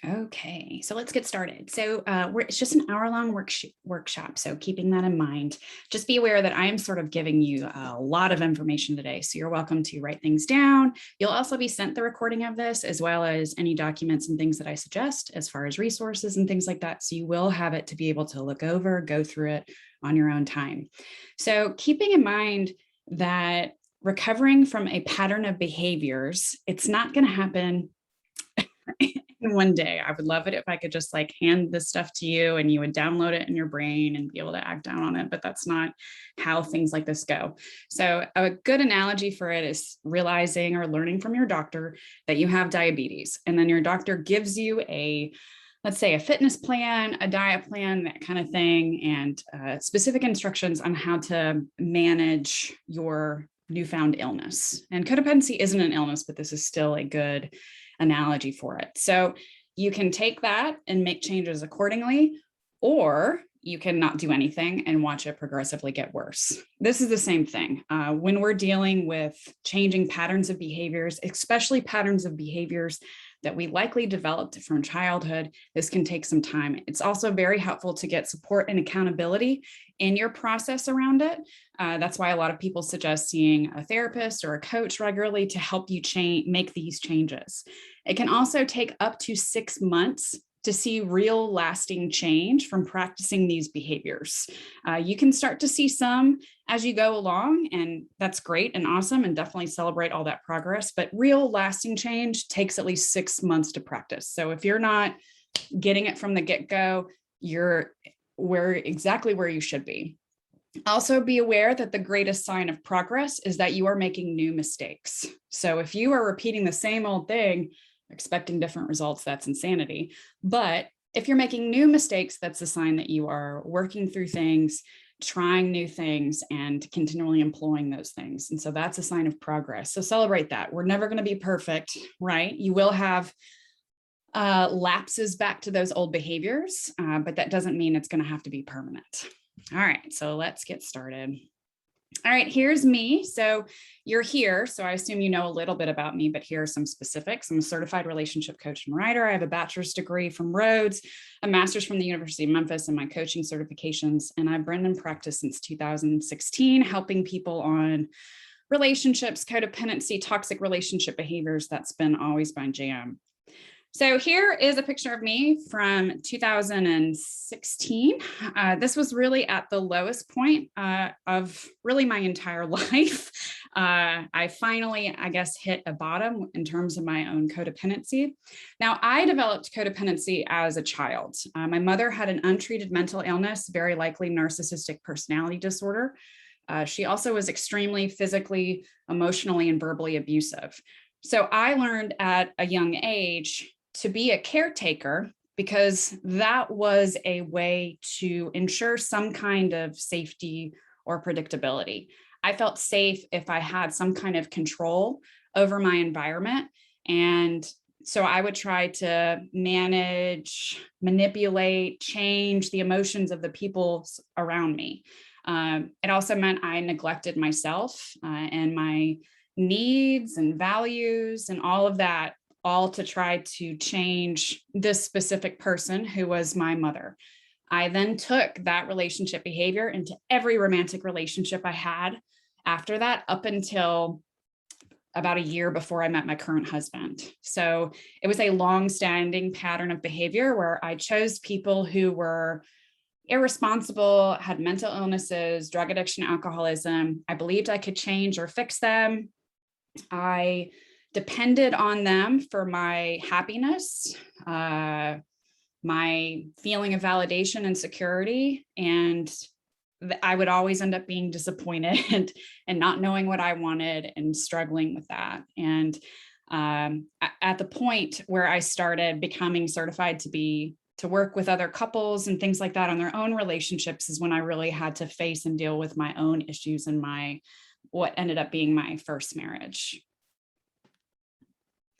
Okay, so let's get started. It's just an hour-long workshop, so keeping that in mind, just be aware that I am sort of giving you a lot of information today, so you're welcome to write things down. You'll also be sent the recording of this, as well as any documents and things that I suggest as far as resources and things like that, so you will have it to be able to look over, go through it on your own time. So keeping in mind that recovering from a pattern of behaviors, it's not going to happen in one day. I would love it if I could just like hand this stuff to you and you would download it in your brain and be able to act down on it, but that's not how things like this go. So a good analogy for it is realizing or learning from your doctor that you have diabetes, and then your doctor gives you let's say a fitness plan, a diet plan, that kind of thing, and specific instructions on how to manage your newfound illness. And codependency isn't an illness, but this is still a good analogy for it. So you can take that and make changes accordingly, or you can not do anything and watch it progressively get worse. This is the same thing. When we're dealing with changing patterns of behaviors, especially patterns of behaviors that we likely developed from childhood, this can take some time. It's also very helpful to get support and accountability in your process around it. That's why a lot of people suggest seeing a therapist or a coach regularly to help you make these changes. It can also take up to 6 months to see real lasting change from practicing these behaviors. You can start to see some as you go along, and that's great and awesome, and definitely celebrate all that progress, but real lasting change takes at least 6 months to practice. So if you're not getting it from the get-go, you're exactly where you should be. Also be aware that the greatest sign of progress is that you are making new mistakes. So if you are repeating the same old thing, expecting different results, that's insanity. But if you're making new mistakes, that's a sign that you are working through things, trying new things, and continually employing those things. And so that's a sign of progress. So celebrate that. We're never going to be perfect, right? You will have lapses back to those old behaviors, but that doesn't mean it's going to have to be permanent. All right, so let's get started. All right, here's me. So you're here, so I assume you know a little bit about me, but here are some specifics. I'm a certified relationship coach and writer. I have a bachelor's degree from Rhodes, a master's from the University of Memphis, and my coaching certifications. And I've been in practice since 2016, helping people on relationships, codependency, toxic relationship behaviors. That's been always my jam. So here is a picture of me from 2016. This was really at the lowest point of really my entire life. I finally, I guess, hit a bottom in terms of my own codependency. Now, I developed codependency as a child. My mother had an untreated mental illness, very likely narcissistic personality disorder. She also was extremely physically, emotionally, and verbally abusive. So I learned at a young age to be a caretaker because that was a way to ensure some kind of safety or predictability. I felt safe if I had some kind of control over my environment. And so I would try to manage, manipulate, change the emotions of the people around me. It also meant I neglected myself and my needs and values and all of that, all to try to change this specific person who was my mother. I then took that relationship behavior into every romantic relationship I had after that, up until about a year before I met my current husband. So it was a long-standing pattern of behavior where I chose people who were irresponsible, had mental illnesses, drug addiction, alcoholism. I believed I could change or fix them. I depended on them for my happiness, my feeling of validation and security. And I would always end up being disappointed and not knowing what I wanted and struggling with that. And at the point where I started becoming certified to work with other couples and things like that on their own relationships is when I really had to face and deal with my own issues and what ended up being my first marriage.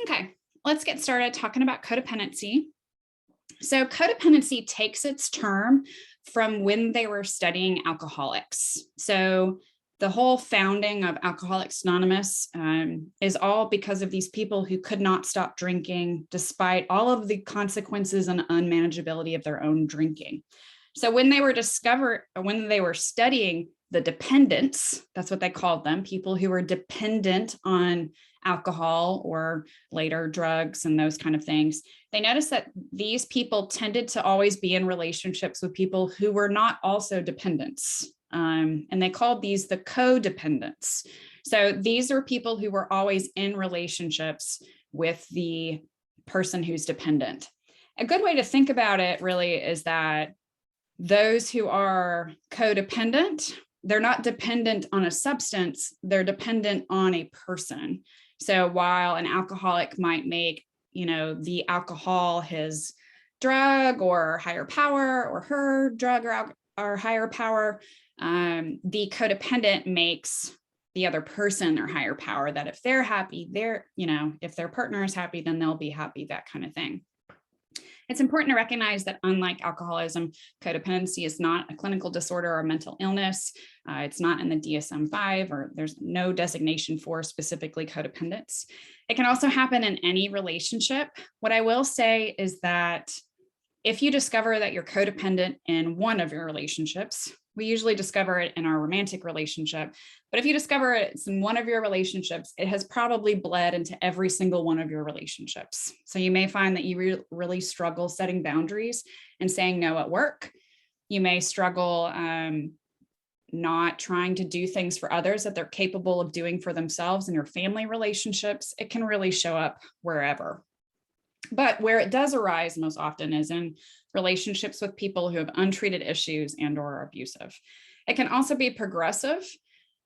Okay, let's get started talking about codependency. So codependency takes its term from when they were studying alcoholics. So the whole founding of Alcoholics Anonymous is all because of these people who could not stop drinking despite all of the consequences and unmanageability of their own drinking. So when they were studying the dependents, that's what they called them, people who were dependent on alcohol or later drugs and those kind of things, they noticed that these people tended to always be in relationships with people who were not also dependents. And they called these the codependents. So these are people who were always in relationships with the person who's dependent. A good way to think about it really is that those who are codependent, they're not dependent on a substance, they're dependent on a person. So while an alcoholic might make, the alcohol his drug or higher power, or her drug or higher power, the codependent makes the other person their higher power, that if they're happy, if their partner is happy, then they'll be happy, that kind of thing. It's important to recognize that unlike alcoholism, codependency is not a clinical disorder or mental illness. It's not in the DSM-5, or there's no designation for specifically codependence. It can also happen in any relationship. What I will say is that if you discover that you're codependent in one of your relationships, we usually discover it in our romantic relationship, but if you discover it's in one of your relationships, it has probably bled into every single one of your relationships. So you may find that you really struggle setting boundaries and saying no at work. You may struggle not trying to do things for others that they're capable of doing for themselves in your family relationships. It can really show up wherever. But where it does arise most often is in relationships with people who have untreated issues and or are abusive. It can also be progressive,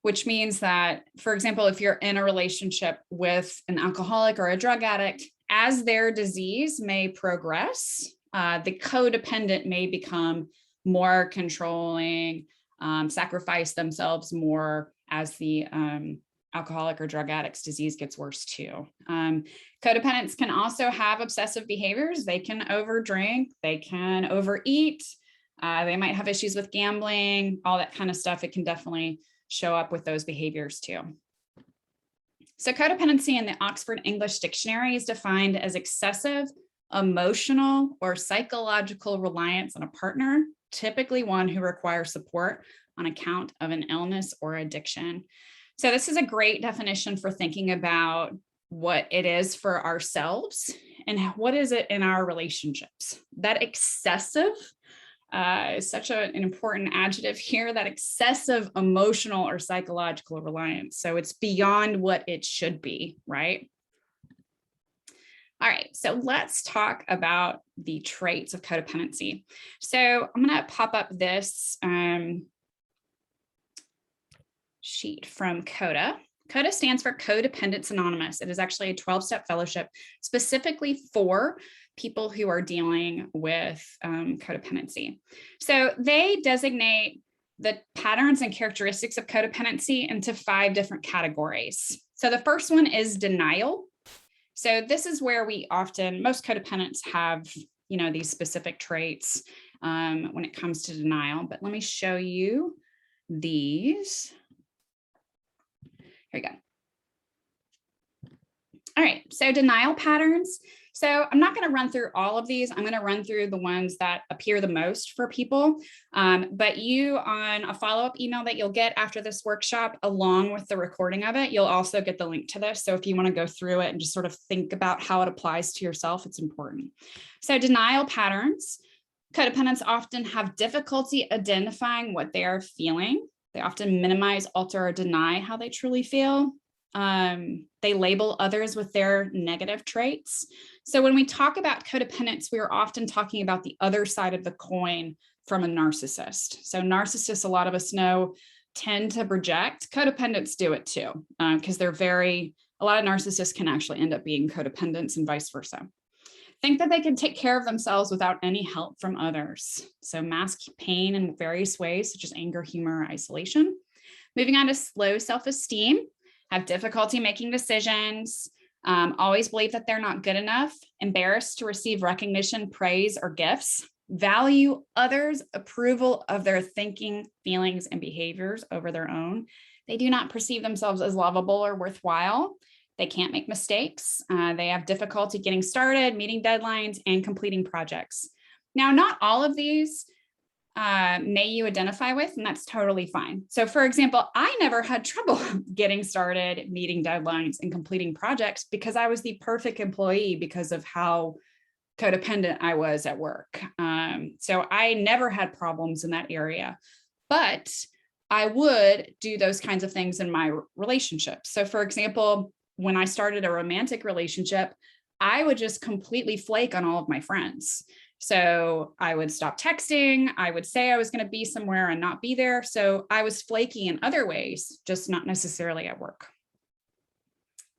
which means that, for example, if you're in a relationship with an alcoholic or a drug addict, as their disease may progress, the codependent may become more controlling, sacrifice themselves more as the alcoholic or drug addict's disease gets worse too. Codependents can also have obsessive behaviors. They can overdrink, they can overeat, they might have issues with gambling, all that kind of stuff. It can definitely show up with those behaviors too. So codependency in the Oxford English Dictionary is defined as excessive emotional or psychological reliance on a partner, typically one who requires support on account of an illness or addiction. So this is a great definition for thinking about what it is for ourselves and what is it in our relationships. That excessive is such an important adjective here, that excessive emotional or psychological reliance. So it's beyond what it should be, right? All right, so let's talk about the traits of codependency. So I'm going to pop up this sheet from CODA. CODA stands for Codependence Anonymous. It is actually a 12-step fellowship specifically for people who are dealing with codependency. So they designate the patterns and characteristics of codependency into 5 different categories. So the first one is denial. So this is where most codependents have, these specific traits when it comes to denial. But let me show you these. Here we go. All right, so denial patterns. So I'm not going to run through all of these. I'm going to run through the ones that appear the most for people. But you, on a follow-up email that you'll get after this workshop, along with the recording of it, you'll also get the link to this. So if you want to go through it and just sort of think about how it applies to yourself, it's important. So denial patterns. Codependents often have difficulty identifying what they are feeling. They often minimize, alter, or deny how they truly feel. They label others with their negative traits. So when we talk about codependence, we are often talking about the other side of the coin from a narcissist. So narcissists, a lot of us know, tend to project. Codependents do it too, because a lot of narcissists can actually end up being codependents and vice versa. Think that they can take care of themselves without any help from others. So mask pain in various ways, such as anger, humor, or isolation. Moving on to low self-esteem, have difficulty making decisions, always believe that they're not good enough, embarrassed to receive recognition, praise, or gifts, value others' approval of their thinking, feelings, and behaviors over their own, They do not perceive themselves as lovable or worthwhile. They can't make mistakes. They have difficulty getting started, meeting deadlines, and completing projects. Now, not all of these may you identify with, and that's totally fine. So for example, I never had trouble getting started, meeting deadlines, and completing projects because I was the perfect employee because of how codependent I was at work. So I never had problems in that area, but I would do those kinds of things in my relationships. So for example, when I started a romantic relationship, I would just completely flake on all of my friends. So I would stop texting. I would say I was going to be somewhere and not be there. So I was flaky in other ways, just not necessarily at work.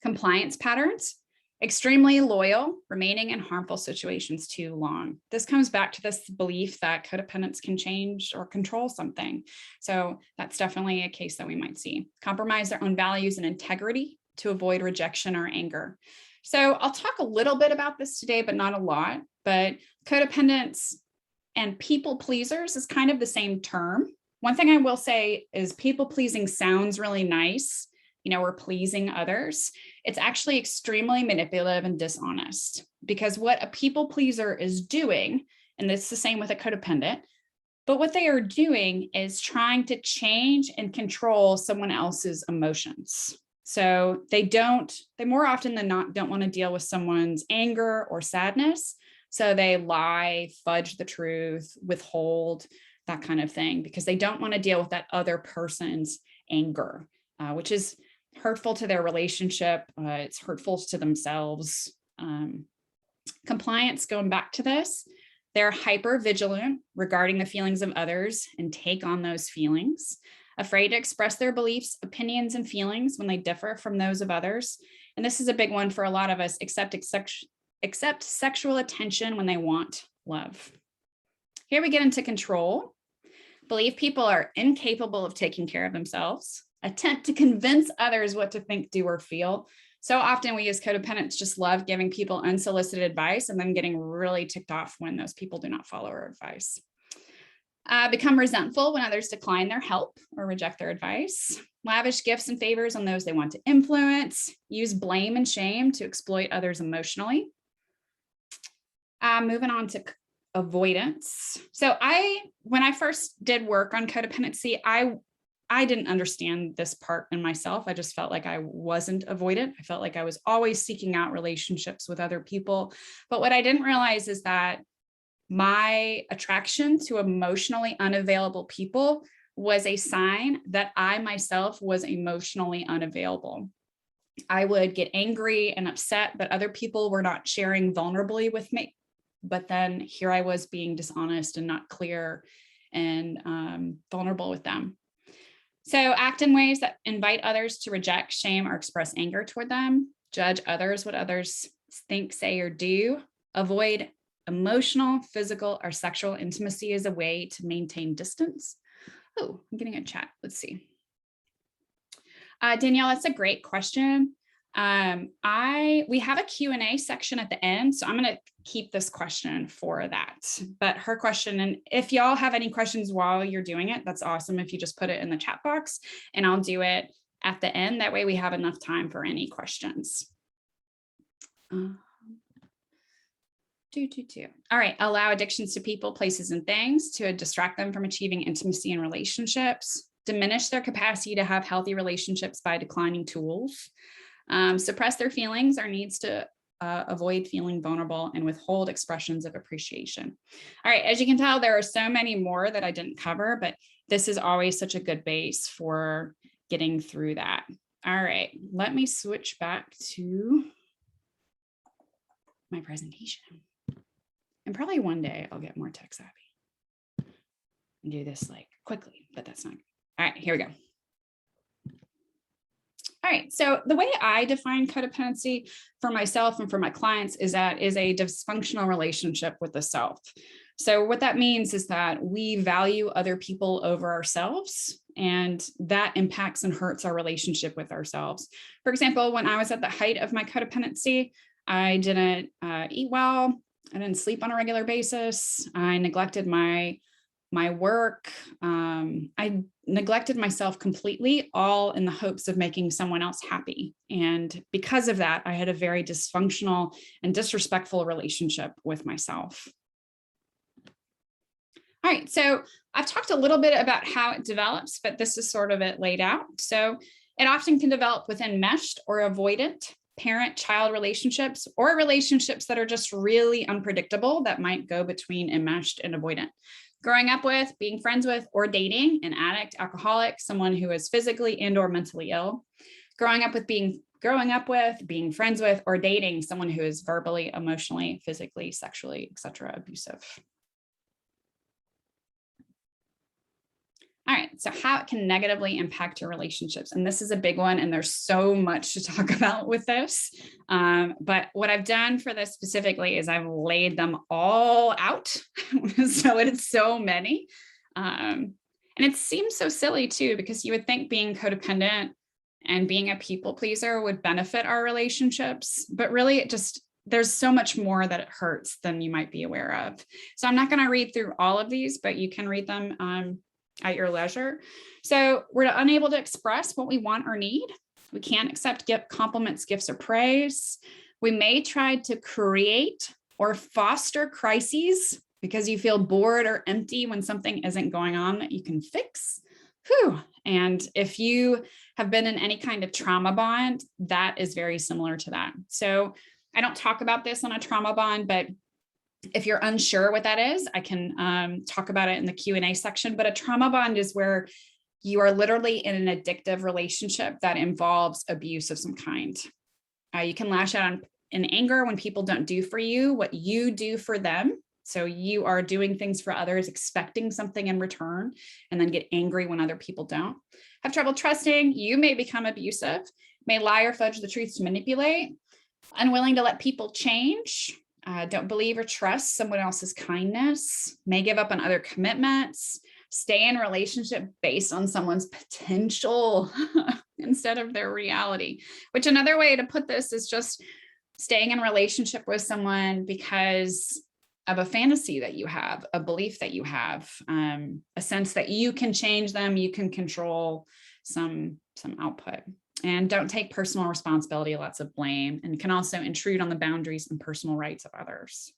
Compliance patterns, extremely loyal, remaining in harmful situations too long. This comes back to this belief that codependents can change or control something. So that's definitely a case that we might see. Compromise their own values and integrity to avoid rejection or anger. So I'll talk a little bit about this today, but not a lot. But codependents and people pleasers is kind of the same term. One thing I will say is people pleasing sounds really nice. You know, we're pleasing others. It's actually extremely manipulative and dishonest because what a people pleaser is doing, and it's the same with a codependent, but what they are doing is trying to change and control someone else's emotions. So they more often than not don't want to deal with someone's anger or sadness. So they lie, fudge the truth, withhold, that kind of thing, because they don't want to deal with that other person's anger, which is hurtful to their relationship. It's hurtful to themselves. Compliance, going back to this, they're hyper vigilant regarding the feelings of others and take on those feelings, afraid to express their beliefs, opinions, and feelings when they differ from those of others. And this is a big one for a lot of us, accept sexual attention when they want love. Here we get into control. Believe people are incapable of taking care of themselves, attempt to convince others what to think, do, or feel. So often we as codependents just love giving people unsolicited advice and then getting really ticked off when those people do not follow our advice. Become resentful when others decline their help or reject their advice. Lavish gifts and favors on those they want to influence. Use blame and shame to exploit others emotionally. Moving on to avoidance. So when I first did work on codependency, I didn't understand this part in myself. I just felt like I wasn't avoidant. I felt like I was always seeking out relationships with other people. But what I didn't realize is that my attraction to emotionally unavailable people was a sign that I myself was emotionally unavailable. I would get angry and upset that other people were not sharing vulnerably with me. But then here I was being dishonest and not clear and vulnerable with them. So act in ways that invite others to reject, shame, or express anger toward them. Judge others, what others think, say, or do. Avoid emotional, physical, or sexual intimacy as a way to maintain distance. Oh, I'm getting a chat. Let's see. Danielle, that's a great question. We have a Q&A section at the end, so I'm going to keep this question for that. But her question, and if y'all have any questions while you're doing it, that's awesome if you just put it in the chat box and I'll do it at the end. That way we have enough time for any questions. All right, allow addictions to people, places, and things to distract them from achieving intimacy in relationships. Diminish their capacity to have healthy relationships by declining tools. Suppress their feelings or needs to avoid feeling vulnerable and withhold expressions of appreciation. All right, as you can tell, there are so many more that I didn't cover, but this is always such a good base for getting through that. All right, let me switch back to my presentation. And probably one day I'll get more tech savvy and do this like quickly, but that's not. All right, here we go. All right, so the way I define codependency for myself and for my clients is that is a dysfunctional relationship with the self. So what that means is that we value other people over ourselves, and that impacts and hurts our relationship with ourselves. For example, when I was at the height of my codependency, I didn't eat well. I didn't sleep on a regular basis. I neglected my my work. I neglected myself completely, all in the hopes of making someone else happy. And because of that, I had a very dysfunctional and disrespectful relationship with myself. All right, so I've talked a little bit about how it develops, but this is sort of it laid out. So it often can develop within enmeshed or avoidant parent-child relationships, or relationships that are just really unpredictable that might go between enmeshed and avoidant. Growing up with, being friends with, or dating an addict, alcoholic, someone who is physically and or mentally ill. Growing up with, being friends with, or dating someone who is verbally, emotionally, physically, sexually, etc., abusive. All right, so how it can negatively impact your relationships. And this is a big one, and there's so much to talk about with this. But what I've done for this specifically is I've laid them all out. So it's so many. And it seems so silly too, because you would think being codependent and being a people pleaser would benefit our relationships, but really there's so much more that it hurts than you might be aware of. So I'm not going to read through all of these, but you can read them at your leisure. So we're unable to express what we want or need. We can't accept compliments, gifts, or praise. We may try to create or foster crises because you feel bored or empty when something isn't going on that you can fix. Whew. And if you have been in any kind of trauma bond, that is very similar to that. So I don't talk about this on a trauma bond, but if you're unsure what that is, I can talk about it in the Q&A section. But a trauma bond is where you are literally in an addictive relationship that involves abuse of some kind. You can lash out in anger when people don't do for you what you do for them. So you are doing things for others, expecting something in return, and then get angry when other people don't. Have trouble trusting, you may become abusive, may lie or fudge the truth to manipulate, unwilling to let people change, don't believe or trust someone else's kindness, may give up on other commitments, stay in a relationship based on someone's potential instead of their reality, which another way to put this is just staying in a relationship with someone because of a fantasy that you have, a belief that you have, a sense that you can change them, you can control some output. And don't take personal responsibility, lots of blame, and can also intrude on the boundaries and personal rights of others.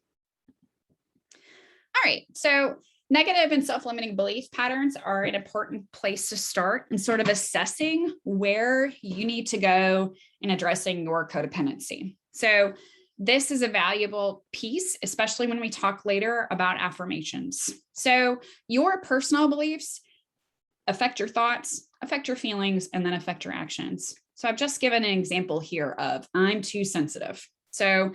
All right, so negative and self-limiting belief patterns are an important place to start in sort of assessing where you need to go in addressing your codependency. So this is a valuable piece, especially when we talk later about affirmations. So your personal beliefs affect your thoughts, affect your feelings, and then affect your actions. So I've just given an example here of I'm too sensitive. So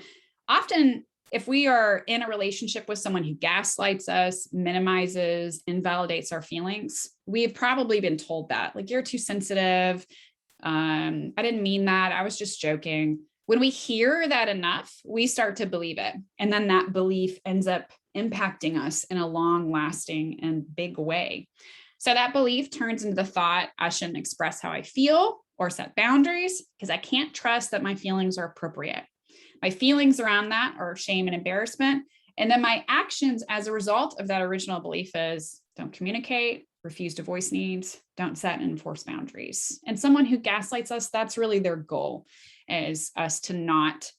often if we are in a relationship with someone who gaslights us, minimizes, invalidates our feelings, we've probably been told that, like, you're too sensitive. I didn't mean that. I was just joking. When we hear that enough, we start to believe it. And then that belief ends up impacting us in a long-lasting and big way. So that belief turns into the thought, I shouldn't express how I feel or set boundaries because I can't trust that my feelings are appropriate. My feelings around that are shame and embarrassment. And then my actions as a result of that original belief is don't communicate, refuse to voice needs, don't set and enforce boundaries. And someone who gaslights us, that's really their goal, is us to not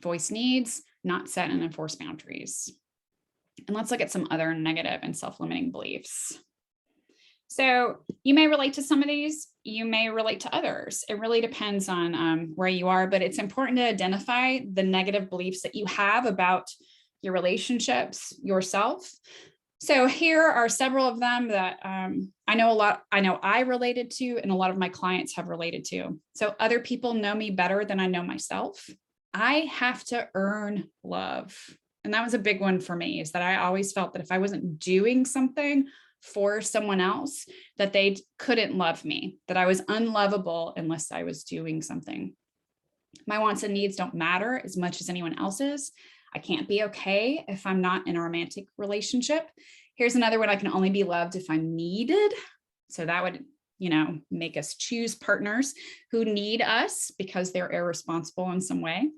voice needs, not set and enforce boundaries. And let's look at some other negative and self-limiting beliefs. So you may relate to some of these, you may relate to others. It really depends on where you are, but it's important to identify the negative beliefs that you have about your relationships, yourself. So here are several of them that I know I related to, and a lot of my clients have related to. So other people know me better than I know myself. I have to earn love. And that was a big one for me, is that I always felt that if I wasn't doing something for someone else, that they couldn't love me, that I was unlovable unless I was doing something. My wants and needs don't matter as much as anyone else's. I can't be okay if I'm not in a romantic relationship. Here's another one. I can only be loved if I'm needed. So that would, make us choose partners who need us because they're irresponsible in some way.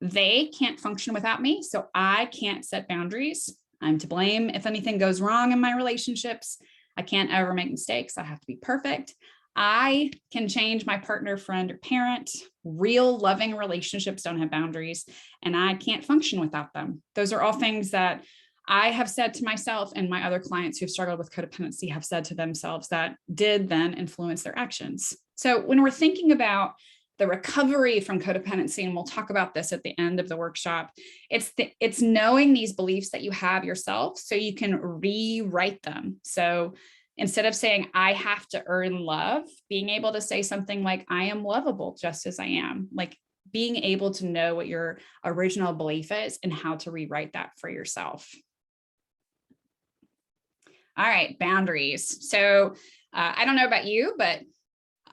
They can't function without me, so I can't set boundaries. I'm to blame if anything goes wrong in my relationships. I can't ever make mistakes. I have to be perfect. I can change my partner, friend, or parent. Real loving relationships don't have boundaries, and I can't function without them. Those are all things that I have said to myself, and my other clients who've struggled with codependency have said to themselves that did then influence their actions. So when we're thinking about the recovery from codependency, and we'll talk about this at the end of the workshop, it's knowing these beliefs that you have yourself so you can rewrite them. So instead of saying, I have to earn love, being able to say something like, I am lovable just as I am, like being able to know what your original belief is and how to rewrite that for yourself. All right, boundaries. So I don't know about you, but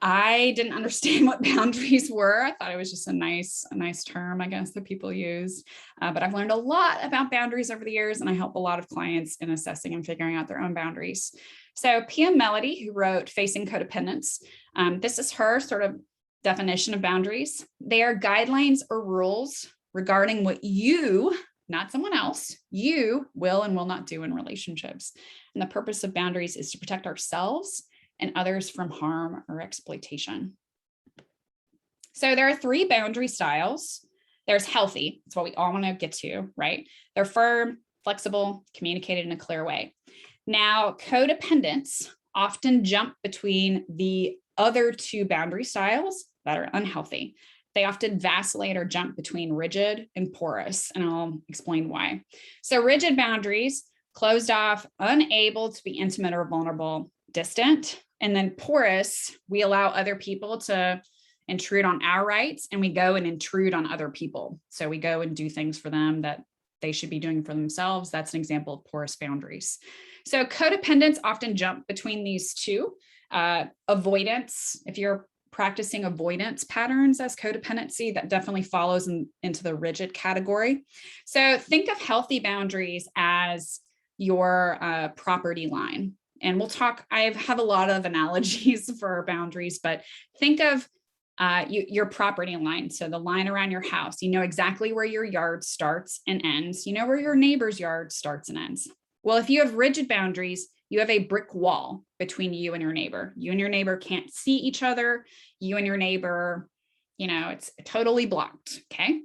I didn't understand what boundaries were. I thought it was just a nice term, I guess, that people use. But I've learned a lot about boundaries over the years, and I help a lot of clients in assessing and figuring out their own boundaries. So Pia Melody, who wrote Facing Codependence, this is her sort of definition of boundaries. They are guidelines or rules regarding what you, not someone else, you will and will not do in relationships. And the purpose of boundaries is to protect ourselves and others from harm or exploitation. So there are 3 boundary styles. There's healthy, it's what we all want to get to, right? They're firm, flexible, communicated in a clear way. Now, codependents often jump between the other 2 boundary styles that are unhealthy. They often vacillate or jump between rigid and porous, and I'll explain why. So rigid boundaries, closed off, unable to be intimate or vulnerable, distant. And then porous, we allow other people to intrude on our rights, and we go and intrude on other people. So we go and do things for them that they should be doing for themselves. That's an example of porous boundaries. So codependents often jump between these 2. Avoidance, if you're practicing avoidance patterns as codependency, that definitely follows into the rigid category. So think of healthy boundaries as your property line. And we'll talk, I have a lot of analogies for boundaries, but think of your property line. So the line around your house, you know exactly where your yard starts and ends. You know where your neighbor's yard starts and ends. Well, if you have rigid boundaries, you have a brick wall between you and your neighbor. You and your neighbor can't see each other. You and your neighbor, it's totally blocked, okay?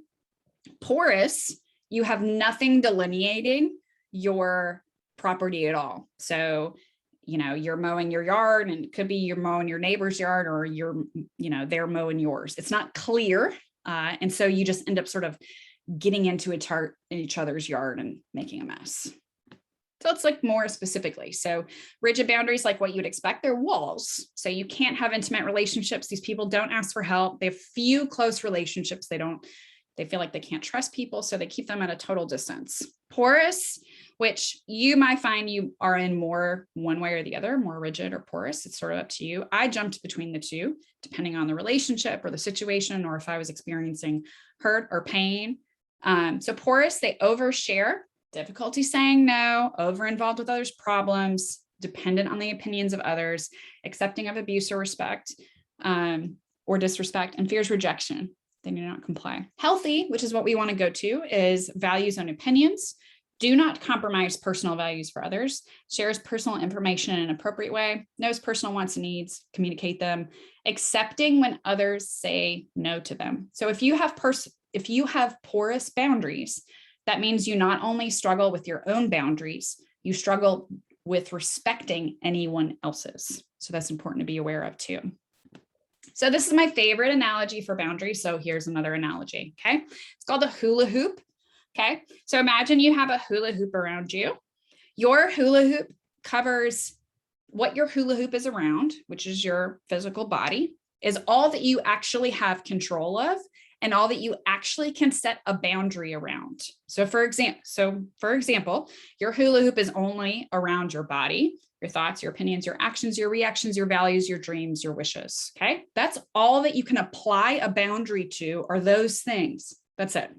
Porous, you have nothing delineating your property at all. So you're mowing your yard, and it could be you're mowing your neighbor's yard, or they're mowing yours. It's not clear. And so you just end up sort of getting into each other's yard and making a mess. So let's look more specifically. So rigid boundaries, like what you'd expect, they're walls. So you can't have intimate relationships. These people don't ask for help. They have few close relationships. They feel like they can't trust people, so they keep them at a total distance. Porous, which you might find you are in more one way or the other, more rigid or porous. It's sort of up to you. I jumped between the 2, depending on the relationship or the situation, or if I was experiencing hurt or pain. So porous, they overshare, difficulty saying no, over-involved with others' problems, dependent on the opinions of others, accepting of abuse or respect, or disrespect, and fears rejection. They do not comply. Healthy, which is what we want to go to, is values and opinions, do not compromise personal values for others, shares personal information in an appropriate way, knows personal wants and needs, communicate them, accepting when others say no to them. So if you have porous boundaries, that means you not only struggle with your own boundaries, you struggle with respecting anyone else's. So that's important to be aware of too. So this is my favorite analogy for boundaries. So here's another analogy, okay? It's called a hula hoop, okay? So imagine you have a hula hoop around you. Your hula hoop covers what your hula hoop is around, which is your physical body, is all that you actually have control of and all that you actually can set a boundary around. So for example, your hula hoop is only around your body, your thoughts, your opinions, your actions, your reactions, your values, your dreams, your wishes, okay? That's all that you can apply a boundary to, are those things. That's it.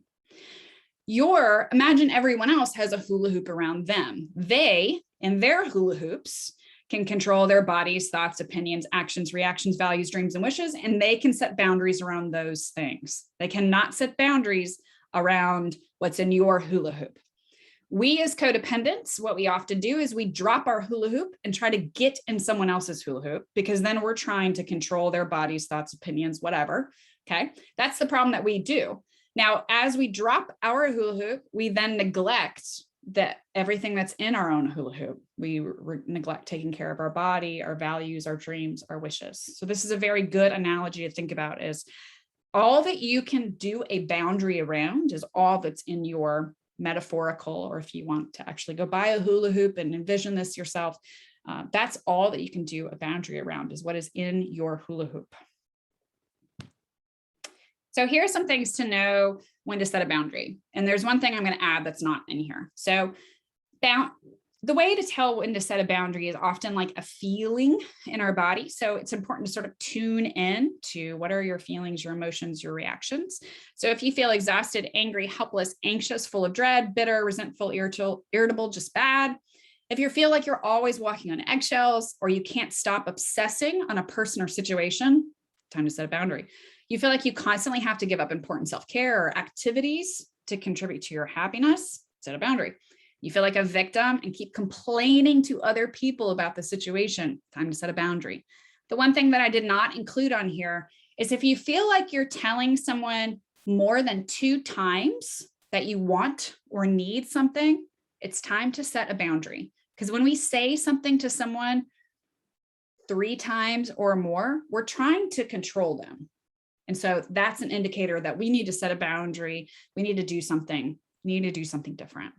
Imagine everyone else has a hula hoop around them. They, in their hula hoops, can control their bodies, thoughts, opinions, actions, reactions, values, dreams, and wishes, and they can set boundaries around those things. They cannot set boundaries around what's in your hula hoop. We as codependents, what we often do is we drop our hula hoop and try to get in someone else's hula hoop, because then we're trying to control their bodies, thoughts, opinions, whatever. Okay, that's the problem that we do. Now, as we drop our hula hoop, we then neglect everything that's in our own hula hoop. We neglect taking care of our body, our values, our dreams, our wishes. So this is a very good analogy to think about, is all that you can do a boundary around is all that's in your metaphorical, or if you want to actually go buy a hula hoop and envision this yourself, that's all that you can do a boundary around, is what is in your hula hoop. So here are some things to know when to set a boundary. And there's one thing I'm going to add that's not in here. So the way to tell when to set a boundary is often like a feeling in our body. So it's important to sort of tune in to what are your feelings, your emotions, your reactions. So if you feel exhausted, angry, helpless, anxious, full of dread, bitter, resentful, irritable, just bad. If you feel like you're always walking on eggshells, or you can't stop obsessing on a person or situation, time to set a boundary. You feel like you constantly have to give up important self-care or activities to contribute to your happiness, set a boundary. You feel like a victim and keep complaining to other people about the situation, time to set a boundary. The one thing that I did not include on here is if you feel like you're telling someone more than 2 times that you want or need something, it's time to set a boundary. Because when we say something to someone 3 times or more, we're trying to control them. And so that's an indicator that we need to set a boundary. We need to do something. We need to do something different.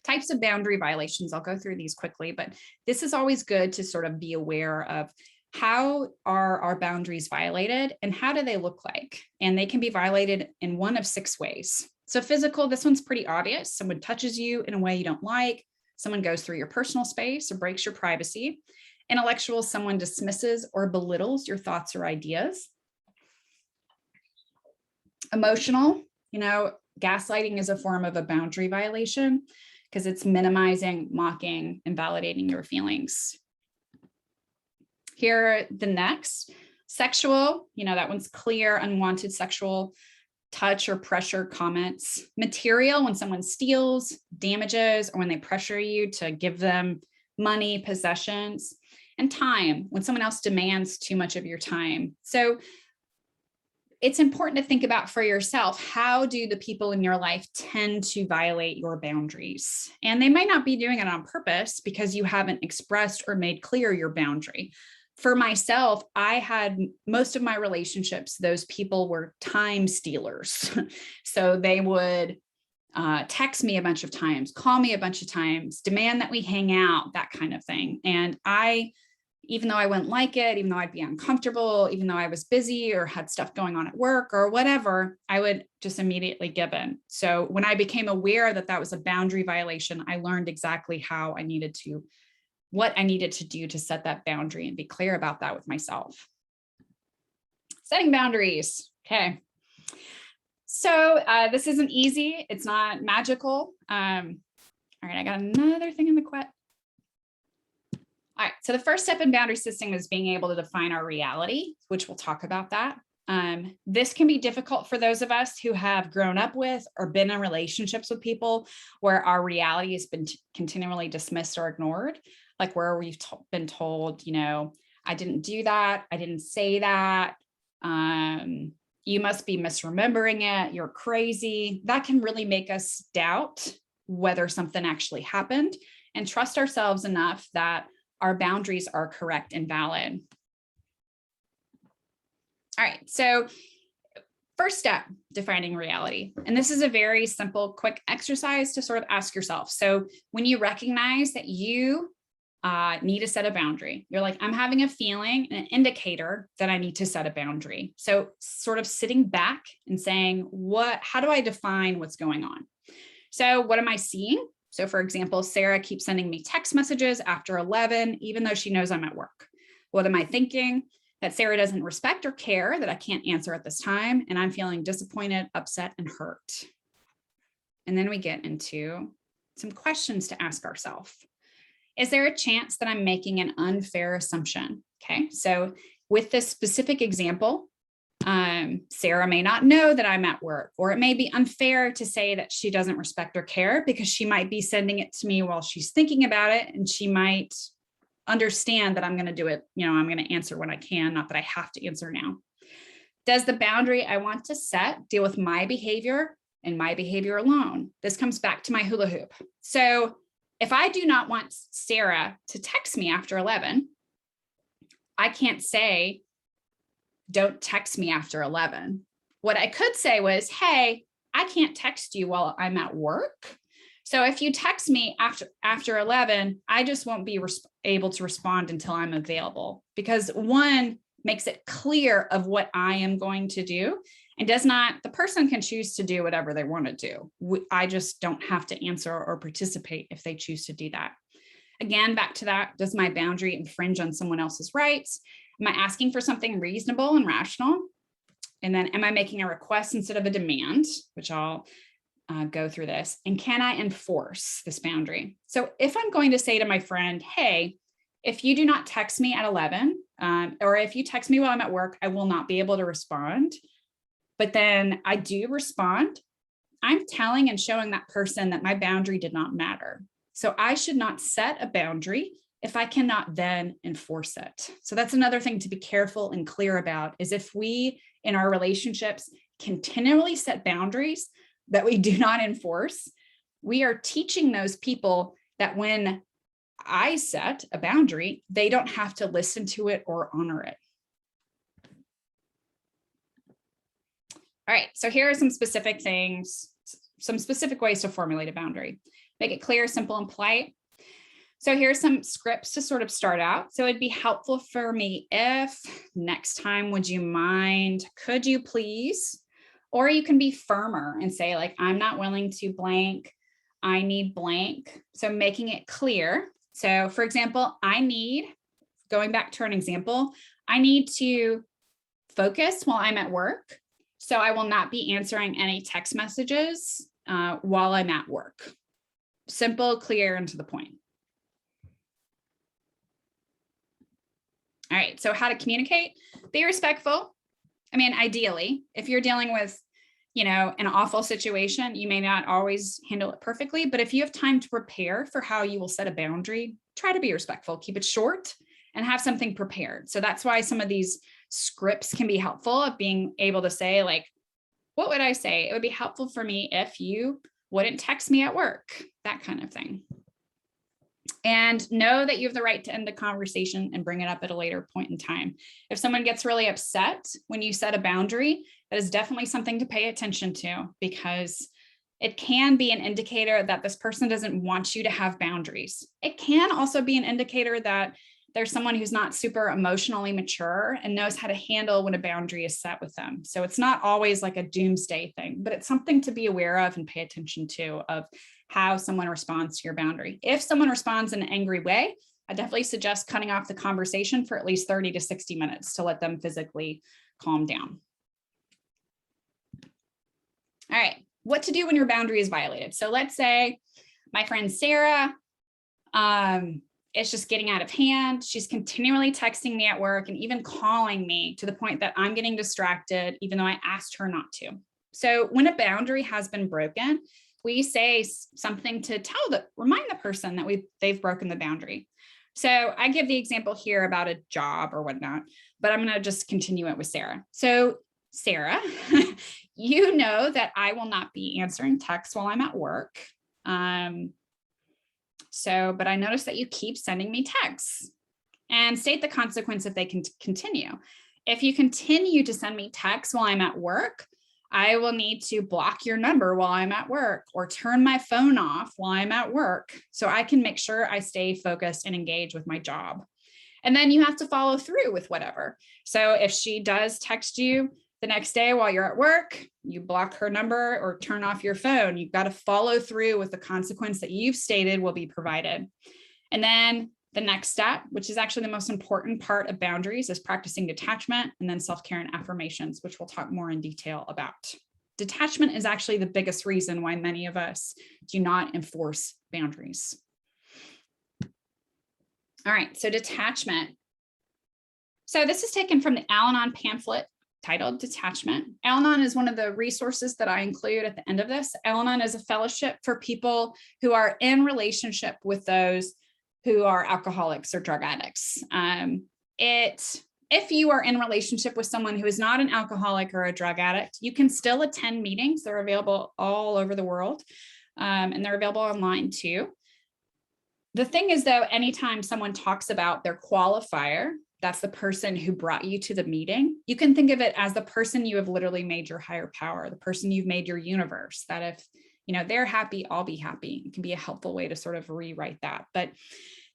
Types of boundary violations. I'll go through these quickly, but this is always good to sort of be aware of how are our boundaries violated and how do they look like? And they can be violated in one of 6 ways. So physical, this one's pretty obvious. Someone touches you in a way you don't like. Someone goes through your personal space or breaks your privacy. Intellectual, someone dismisses or belittles your thoughts or ideas. Emotional, gaslighting is a form of a boundary violation because it's minimizing, mocking, invalidating your feelings. Here are the next. Sexual, that one's clear, unwanted sexual touch or pressure comments. Material, when someone steals, damages, or when they pressure you to give them money, possessions. And time, when someone else demands too much of your time. So it's important to think about for yourself, how do the people in your life tend to violate your boundaries? And they might not be doing it on purpose because you haven't expressed or made clear your boundary. For myself, I had most of my relationships, those people were time stealers. So they would text me a bunch of times, call me a bunch of times, demand that we hang out, that kind of thing. And even though I wouldn't like it, even though I'd be uncomfortable, even though I was busy or had stuff going on at work or whatever, I would just immediately give in. So when I became aware that that was a boundary violation, I learned exactly what I needed to do to set that boundary and be clear about that with myself. Setting boundaries. Okay. So this isn't easy. It's not magical. All right, I got another thing in the quet. All right, so the first step in boundary system is being able to define our reality, which we'll talk about that. This can be difficult for those of us who have grown up with or been in relationships with people where our reality has been continually dismissed or ignored, like where we've been told, I didn't do that, I didn't say that, you must be misremembering it, you're crazy. That can really make us doubt whether something actually happened and trust ourselves enough that our boundaries are correct and valid. All right, so first step, defining reality. And this is a very simple, quick exercise to sort of ask yourself. So when you recognize that you need to set a boundary, you're like, I'm having a feeling, an indicator that I need to set a boundary. So sort of sitting back and saying, how do I define what's going on? So what am I seeing? So for example, Sarah keeps sending me text messages after 11, even though she knows I'm at work. What am I thinking? That Sarah doesn't respect or care that I can't answer at this time, and I'm feeling disappointed, upset, and hurt. And then we get into some questions to ask ourselves. Is there a chance that I'm making an unfair assumption? Okay, so with this specific example, Sarah may not know that I'm at work, or it may be unfair to say that she doesn't respect or care because she might be sending it to me while she's thinking about it, and she might understand that I'm going to do it. I'm going to answer when I can, not that I have to answer now. Does the boundary I want to set deal with my behavior and my behavior alone? This comes back to my hula hoop. So if I do not want Sarah to text me after 11, I can't say, don't text me after 11. What I could say was, hey, I can't text you while I'm at work. So if you text me after 11, I just won't be able to respond until I'm available, because one makes it clear of what I am going to do, and the person can choose to do whatever they want to do. I just don't have to answer or participate if they choose to do that. Again, back to that, does my boundary infringe on someone else's rights? Am I asking for something reasonable and rational? And then am I making a request instead of a demand, which I'll go through this? And can I enforce this boundary? So if I'm going to say to my friend, hey, if you do not text me at 11, or if you text me while I'm at work, I will not be able to respond. But then I do respond, I'm telling and showing that person that my boundary did not matter. So I should not set a boundary if I cannot then enforce it. So that's another thing to be careful and clear about, is if we in our relationships continually set boundaries that we do not enforce, we are teaching those people that when I set a boundary, they don't have to listen to it or honor it. All right, so here are some specific things, some specific ways to formulate a boundary. Make it clear, simple, and polite. So here's some scripts to sort of start out. So it'd be helpful for me if next time, would you mind, could you please? Or you can be firmer and say, like, I'm not willing to blank, I need blank. So making it clear. So for example, going back to an example, I need to focus while I'm at work. So I will not be answering any text messages while I'm at work. Simple, clear, and to the point. All right, so how to communicate? Be respectful. I mean, ideally, if you're dealing with, an awful situation, you may not always handle it perfectly, but if you have time to prepare for how you will set a boundary, try to be respectful, keep it short, and have something prepared. So that's why some of these scripts can be helpful, of being able to say, like, what would I say? It would be helpful for me if you wouldn't text me at work, that kind of thing. And know that you have the right to end the conversation and bring it up at a later point in time. If someone gets really upset when you set a boundary, that is definitely something to pay attention to, because it can be an indicator that this person doesn't want you to have boundaries. It can also be an indicator that there's someone who's not super emotionally mature and knows how to handle when a boundary is set with them. So it's not always like a doomsday thing, but it's something to be aware of and pay attention to, of how someone responds to your boundary. If someone responds in an angry way, I definitely suggest cutting off the conversation for at least 30 to 60 minutes to let them physically calm down. All right, what to do when your boundary is violated. So let's say my friend Sarah, it's just getting out of hand. She's continually texting me at work and even calling me, to the point that I'm getting distracted, even though I asked her not to. So when a boundary has been broken, we say something to remind the person that they've broken the boundary. So I give the example here about a job or whatnot, but I'm going to just continue it with Sarah. So Sarah, you know that I will not be answering texts while I'm at work. But I noticed that you keep sending me texts, and state the consequence if they can continue. If you continue to send me texts while I'm at work, I will need to block your number while I'm at work, or turn my phone off while I'm at work, so I can make sure I stay focused and engaged with my job. And then you have to follow through with whatever. So if she does text you the next day while you're at work, you block her number or turn off your phone. You've got to follow through with the consequence that you've stated will be provided. And then the next step, which is actually the most important part of boundaries, is practicing detachment, and then self-care and affirmations, which we'll talk more in detail about. Detachment is actually the biggest reason why many of us do not enforce boundaries. All right, so detachment. So this is taken from the Al-Anon pamphlet, titled Detachment. Al-Anon is one of the resources that I include at the end of this. Al-Anon is a fellowship for people who are in relationship with those who are alcoholics or drug addicts. If you are in relationship with someone who is not an alcoholic or a drug addict, you can still attend meetings. They're available all over the world, and they're available online too. The thing is, though, anytime someone talks about their qualifier, that's the person who brought you to the meeting, you can think of it as the person you have literally made your higher power, the person you've made your universe, that if they're happy, I'll be happy. It can be a helpful way to sort of rewrite that. But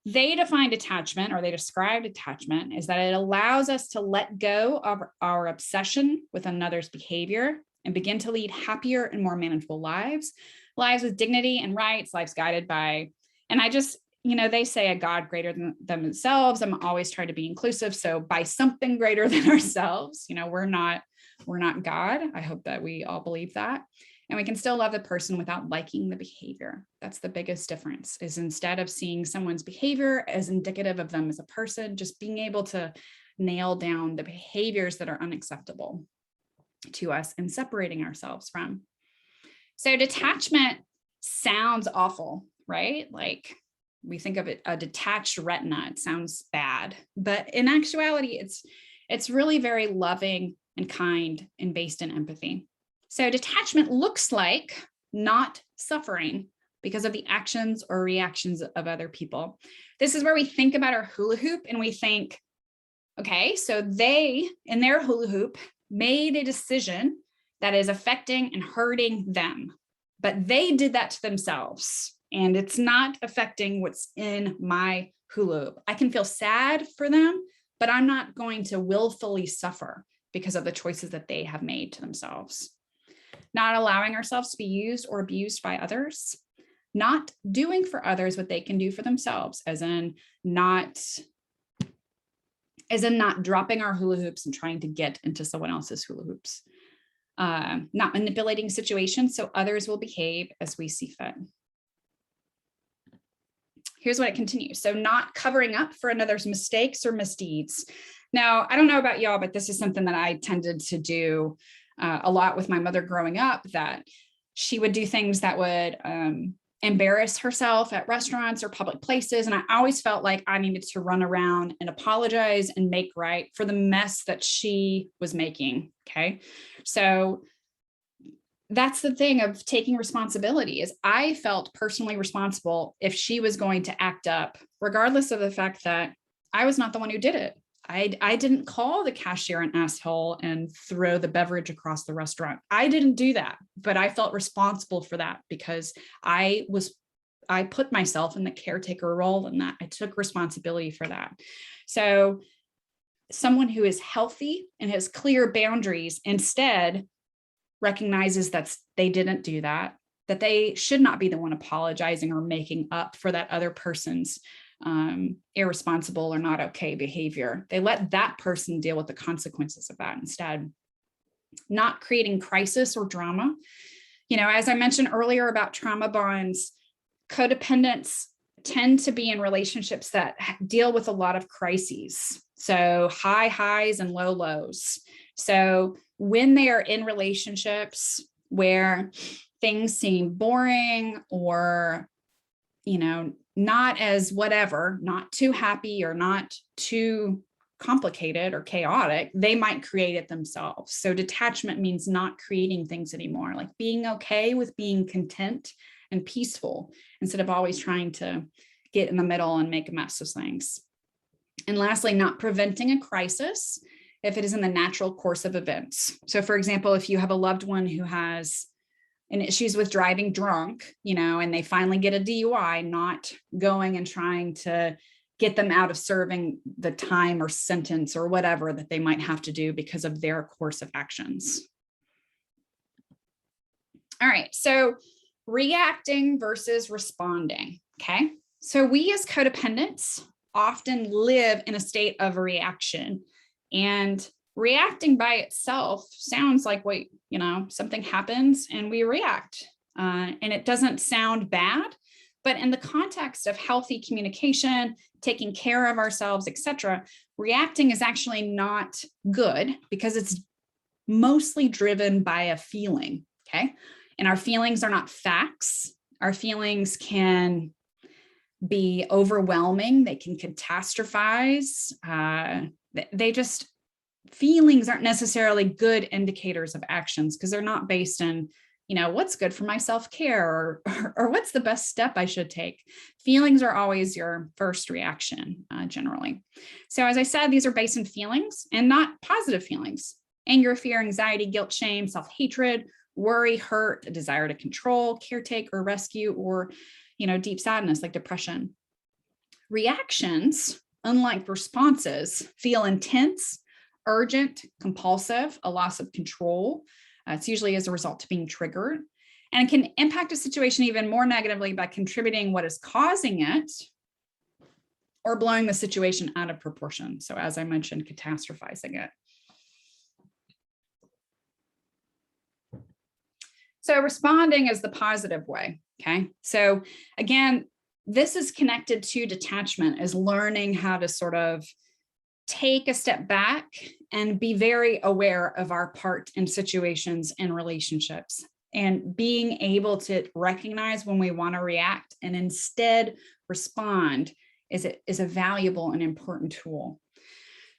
they define detachment, or they describe detachment, is that it allows us to let go of our obsession with another's behavior and begin to lead happier and more manageable lives with dignity and rights, lives guided by, and I just, they say a God greater than themselves. I'm always trying to be inclusive. So by something greater than ourselves, we're not God. I hope that we all believe that. And we can still love the person without liking the behavior. That's the biggest difference, is instead of seeing someone's behavior as indicative of them as a person, just being able to nail down the behaviors that are unacceptable to us and separating ourselves from. So detachment sounds awful, right? Like, we think of it, a detached retina. It sounds bad, but in actuality, it's really very loving and kind and based in empathy. So detachment looks like not suffering because of the actions or reactions of other people. This is where we think about our hula hoop and we think, okay, so they, in their hula hoop, made a decision that is affecting and hurting them, but they did that to themselves. And it's not affecting what's in my hula hoop. I can feel sad for them, but I'm not going to willfully suffer because of the choices that they have made to themselves. Not allowing ourselves to be used or abused by others. Not doing for others what they can do for themselves, as in not dropping our hula hoops and trying to get into someone else's hula hoops. Not manipulating situations so others will behave as we see fit. Here's what it continues. So not covering up for another's mistakes or misdeeds. Now, I don't know about y'all, but this is something that I tended to do a lot with my mother growing up, that she would do things that would embarrass herself at restaurants or public places. And I always felt like I needed to run around and apologize and make right for the mess that she was making. Okay. So that's the thing of taking responsibility, is I felt personally responsible if she was going to act up, regardless of the fact that I was not the one who did it. I didn't call the cashier an asshole and throw the beverage across the restaurant. I didn't do that, but I felt responsible for that because I put myself in the caretaker role in that. I took responsibility for that. So someone who is healthy and has clear boundaries instead recognizes that they didn't do that they should not be the one apologizing or making up for that other person's irresponsible or not okay behavior. They let that person deal with the consequences of that instead. Not creating crisis or drama. As I mentioned earlier about trauma bonds, codependents tend to be in relationships that deal with a lot of crises. So high highs and low lows. So when they are in relationships where things seem boring or, not as whatever, not too happy or not too complicated or chaotic, they might create it themselves. So detachment means not creating things anymore, like being okay with being content and peaceful instead of always trying to get in the middle and make a mess of things. And lastly, not preventing a crisis if it is in the natural course of events. So for example, if you have a loved one who has an issues with driving drunk, and they finally get a DUI, not going and trying to get them out of serving the time or sentence or whatever that they might have to do because of their course of actions. All right, so reacting versus responding, okay? So we as codependents often live in a state of reaction, and reacting by itself sounds like something happens and we react, and it doesn't sound bad, but in the context of healthy communication, taking care of ourselves, etc., reacting is actually not good because it's mostly driven by a feeling, okay? And our feelings are not facts. Our feelings can be overwhelming. They can catastrophize. Feelings aren't necessarily good indicators of actions because they're not based in, what's good for my self-care or what's the best step I should take. Feelings are always your first reaction, generally. So as I said, these are based in feelings and not positive feelings. Anger, fear, anxiety, guilt, shame, self-hatred, worry, hurt, a desire to control, caretake, or rescue, or, deep sadness like depression. Reactions, unlike responses, feel intense, urgent, compulsive, a loss of control. It's usually as a result of being triggered, and it can impact a situation even more negatively by contributing what is causing it or blowing the situation out of proportion. So as I mentioned, catastrophizing it. So responding is the positive way, okay? So again, this is connected to detachment, is learning how to sort of take a step back and be very aware of our part in situations and relationships, and being able to recognize when we want to react and instead respond is a valuable and important tool.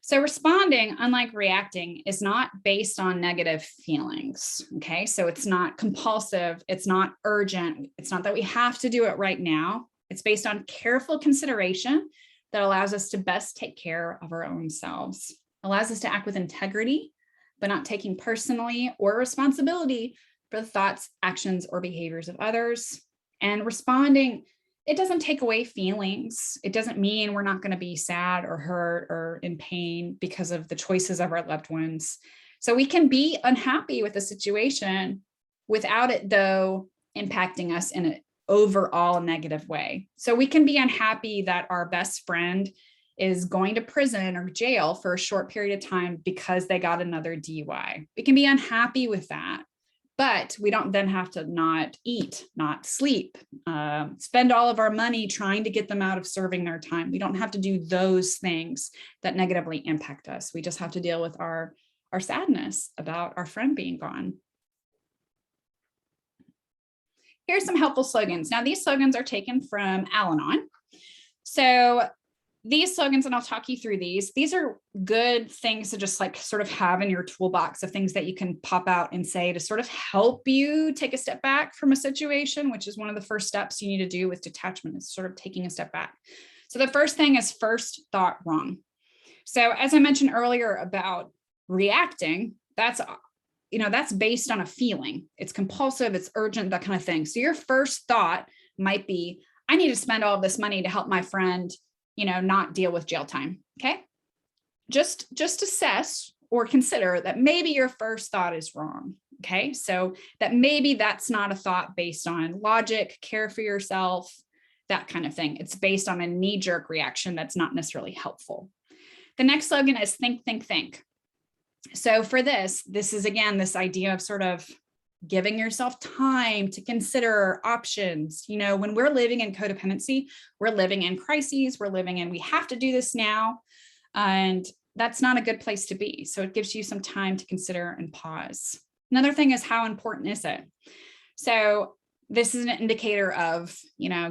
So responding, unlike reacting, is not based on negative feelings, okay? So it's not compulsive, it's not urgent, it's not that we have to do it right now. It's based on careful consideration that allows us to best take care of our own selves, allows us to act with integrity, but not taking personally or responsibility for the thoughts, actions, or behaviors of others. And responding, it doesn't take away feelings. It doesn't mean we're not going to be sad or hurt or in pain because of the choices of our loved ones. So we can be unhappy with the situation without it, though, impacting us in an overall negative way. So we can be unhappy that our best friend is going to prison or jail for a short period of time because they got another DUI. We can be unhappy with that. But we don't then have to not eat, not sleep, spend all of our money trying to get them out of serving their time. We don't have to do those things that negatively impact us. We just have to deal with our sadness about our friend being gone. Here's some helpful slogans. Now, these slogans are taken from Al-Anon. So these slogans, and I'll talk you through these are good things to just like sort of have in your toolbox of things that you can pop out and say to sort of help you take a step back from a situation, which is one of the first steps you need to do with detachment, is sort of taking a step back. So the first thing is first thought wrong. So as I mentioned earlier about reacting, that's based on a feeling. It's compulsive, it's urgent, that kind of thing. So your first thought might be, I need to spend all of this money to help my friend not deal with jail time. Okay. Just assess or consider that maybe your first thought is wrong. Okay. So that maybe that's not a thought based on logic, care for yourself, that kind of thing. It's based on a knee-jerk reaction that's not necessarily helpful. The next slogan is think, think, think. So for this is again, this idea of sort of giving yourself time to consider options. When we're living in codependency, we're living in crises, we have to do this now. And that's not a good place to be. So it gives you some time to consider and pause. Another thing is, how important is it? So this is an indicator of,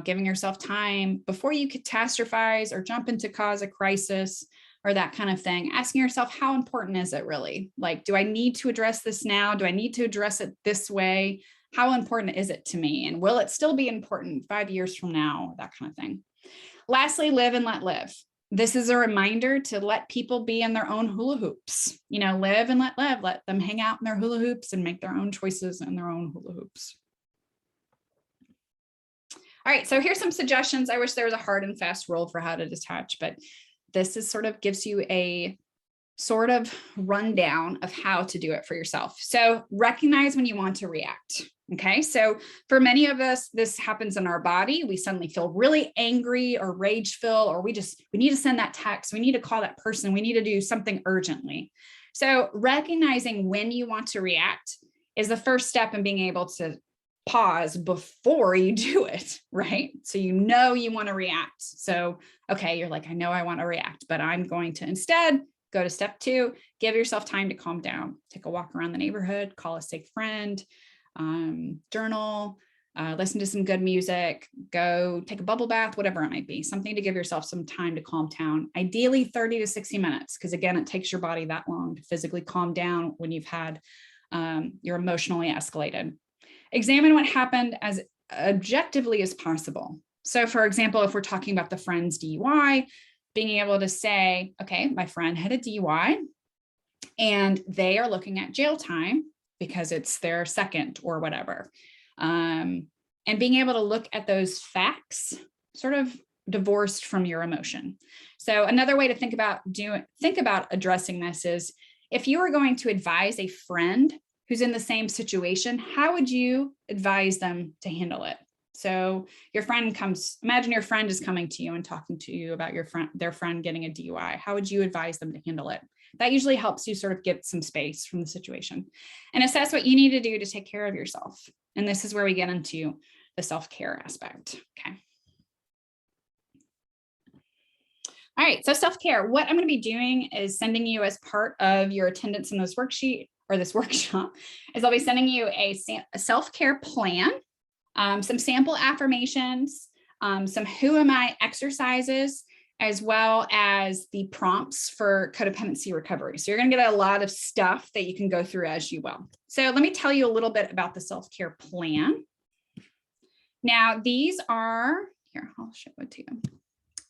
giving yourself time before you catastrophize or jump into cause a crisis or that kind of thing. Asking yourself, how important is it really? Like, do I need to address this now? Do I need to address it this way? How important is it to me? And will it still be important 5 years from now? That kind of thing. Lastly, live and let live. This is a reminder to let people be in their own hula hoops. Live and let live. Let them hang out in their hula hoops and make their own choices in their own hula hoops. All right, so here's some suggestions. I wish there was a hard and fast rule for how to detach, but this is sort of gives you a sort of rundown of how to do it for yourself. So recognize when you want to react. Okay. So for many of us, this happens in our body. We suddenly feel really angry or rage-filled, or we need to send that text. We need to call that person. We need to do something urgently. So recognizing when you want to react is the first step in being able to pause before you do it, right? So you want to react. So, okay, you're like, I know I want to react, but I'm going to instead Go to step 2, give yourself time to calm down. Take a walk around the neighborhood, call a safe friend, journal, listen to some good music, go take a bubble bath, whatever it might be, something to give yourself some time to calm down. Ideally 30 to 60 minutes, because again, it takes your body that long to physically calm down when you've had, you're emotionally escalated. Examine what happened as objectively as possible. So for example, if we're talking about the friend's DUI, being able to say, okay, my friend had a DUI and they are looking at jail time because it's their second or whatever. And being able to look at those facts sort of divorced from your emotion. So another way to think about addressing this is, if you were going to advise a friend who's in the same situation, how would you advise them to handle it? So your friend imagine your friend is coming to you and talking to you about their friend getting a DUI. How would you advise them to handle it? That usually helps you sort of get some space from the situation and assess what you need to do to take care of yourself. And this is where we get into the self-care aspect. Okay. All right, so self-care. What I'm going to be doing is sending you, as part of your attendance in this worksheet or this workshop, is I'll be sending you a self-care plan, some sample affirmations, some who am I exercises, as well as the prompts for codependency recovery. So you're going to get a lot of stuff that you can go through as you will. So let me tell you a little bit about the self-care plan. Now, these are, here, I'll show it to you.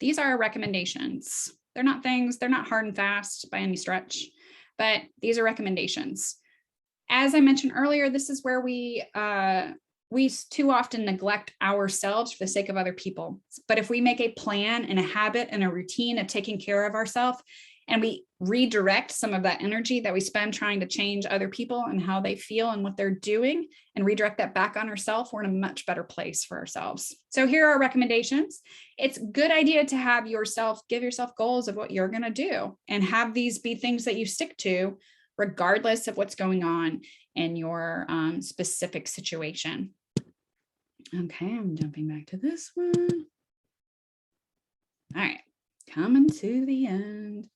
These are recommendations. They're not things, they're not hard and fast by any stretch, but these are recommendations. As I mentioned earlier, this is where we too often neglect ourselves for the sake of other people. But if we make a plan and a habit and a routine of taking care of ourselves, and we redirect some of that energy that we spend trying to change other people and how they feel and what they're doing, and redirect that back on ourselves, we're in a much better place for ourselves. So here are recommendations. It's a good idea to have give yourself goals of what you're going to do, and have these be things that you stick to regardless of what's going on in your specific situation. Okay, I'm jumping back to this one. All right, coming to the end.